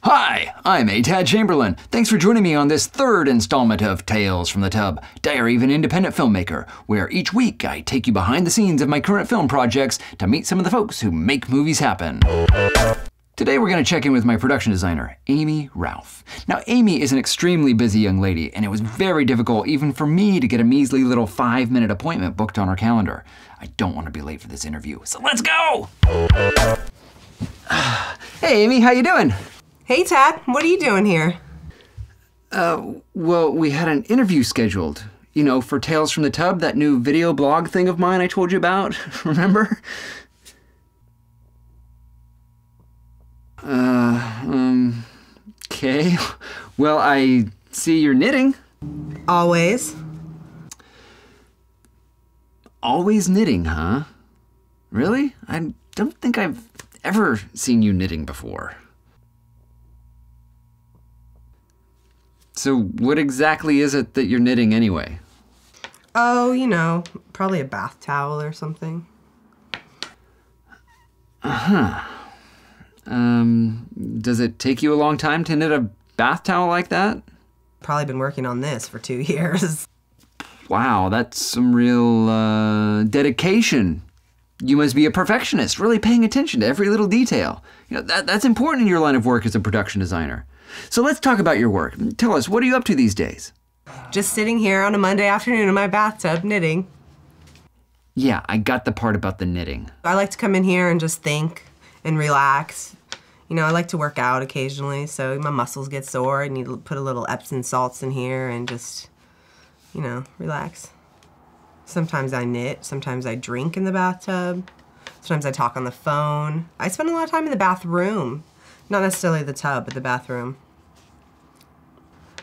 Hi, I'm Tad Chamberlain. Thanks for joining me on this third installment of Tales from the Tub, Diary of an Independent Filmmaker, where each week I take you behind the scenes of my current film projects to meet some of the folks who make movies happen. Today we're going to check in with my production designer, Amy Ralph. Now, Amy is an extremely busy young lady, and it was very difficult even for me to get a measly little 5-minute appointment booked on her calendar. I don't want to be late for this interview, so let's go! Hey Amy, how you doing? Hey Tad, what are you doing here? Well, we had an interview scheduled. You know, for Tales from the Tub, that new video blog thing of mine I told you about, remember? Okay. Well, I see you're knitting. Always. Always knitting, huh? Really? I don't think I've ever seen you knitting before. So what exactly is it that you're knitting anyway? Oh, you know, probably a bath towel or something. Uh-huh. Does it take you a long time to knit a bath towel like that? Probably been working on this for 2 years. Wow, that's some real, dedication. You must be a perfectionist, really paying attention to every little detail. You know, that's important in your line of work as a production designer. So let's talk about your work. Tell us, what are you up to these days? Just sitting here on a Monday afternoon in my bathtub knitting. Yeah, I got the part about the knitting. I like to come in here and just think and relax. You know, I like to work out occasionally, so my muscles get sore. I need to put a little Epsom salts in here and just, you know, relax. Sometimes I knit, sometimes I drink in the bathtub, sometimes I talk on the phone. I spend a lot of time in the bathroom. Not necessarily the tub, but the bathroom.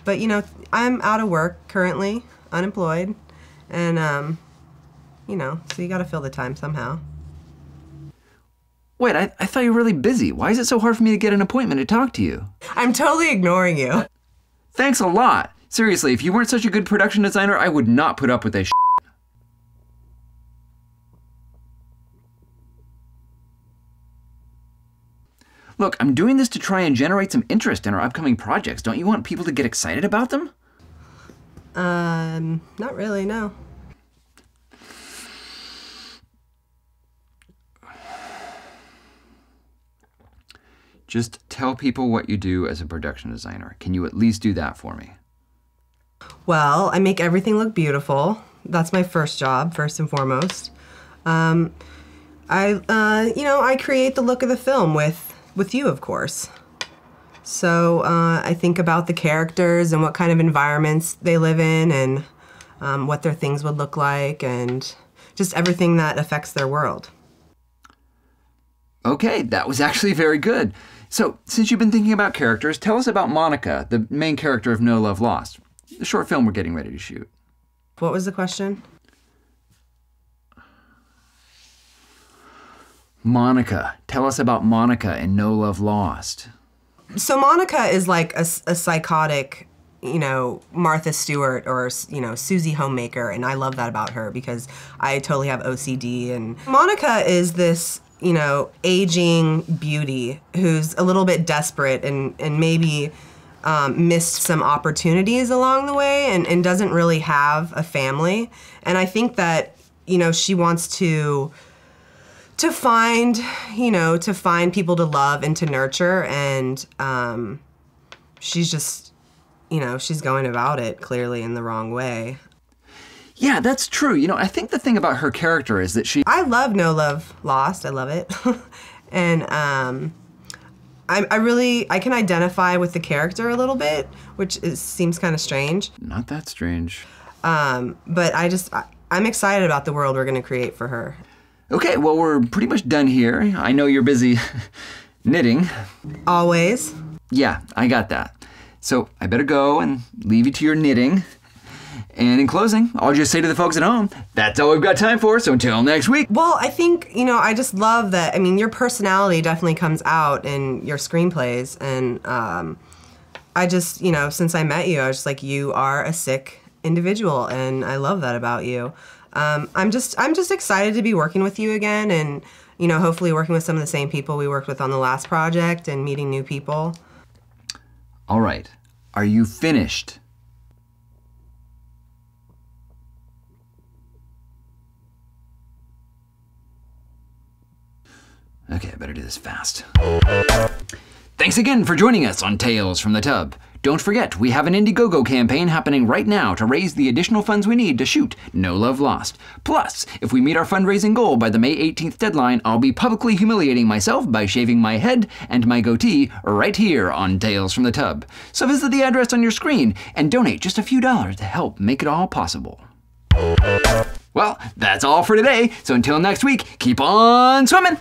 But you know, I'm out of work currently, unemployed, and you know, so you gotta fill the time somehow. Wait, I thought you were really busy. Why is it so hard for me to get an appointment to talk to you? I'm totally ignoring you. Thanks a lot. Seriously, if you weren't such a good production designer, I would not put up with this shit. Look, I'm doing this to try and generate some interest in our upcoming projects. Don't you want people to get excited about them? Not really, no. Just tell people what you do as a production designer. Can you at least do that for me? Well, I make everything look beautiful. That's my first job, first and foremost. You know, I create the look of the film with you, of course. So I think about the characters and what kind of environments they live in and what their things would look like and just everything that affects their world. Okay, that was actually very good. So, since you've been thinking about characters, tell us about Monica, the main character of No Love Lost, the short film we're getting ready to shoot. What was the question? Monica. Tell us about Monica in No Love Lost. So Monica is like a psychotic, you know, Martha Stewart or, you know, Susie Homemaker, and I love that about her because I totally have OCD. And Monica is this, you know, aging beauty who's a little bit desperate and maybe missed some opportunities along the way and doesn't really have a family. And I think that, you know, she wants to find, you know, to find people to love and to nurture, and she's just, you know, she's going about it clearly in the wrong way. Yeah, that's true. You know, I think the thing about her character is that I love No Love Lost. I love it. And I can identify with the character a little bit, which seems kind of strange. Not that strange. But I'm excited about the world we're going to create for her. Okay, well, we're pretty much done here. I know you're busy knitting. Always. Yeah, I got that. So I better go and leave you to your knitting. And in closing, I'll just say to the folks at home, that's all we've got time for, so until next week. Well, I think, you know, I just love that, I mean, your personality definitely comes out in your screenplays, and I just, you know, since I met you, I was just like, you are a sick individual, and I love that about you. I'm just excited to be working with you again, and, you know, hopefully working with some of the same people we worked with on the last project and meeting new people. All right, are you finished? Okay, I better do this fast. Thanks again for joining us on Tales from the Tub. Don't forget, we have an Indiegogo campaign happening right now to raise the additional funds we need to shoot No Love Lost. Plus, if we meet our fundraising goal by the May 18th deadline, I'll be publicly humiliating myself by shaving my head and my goatee right here on Tales from the Tub. So visit the address on your screen and donate just a few dollars to help make it all possible. Well, that's all for today, so until next week, keep on swimming!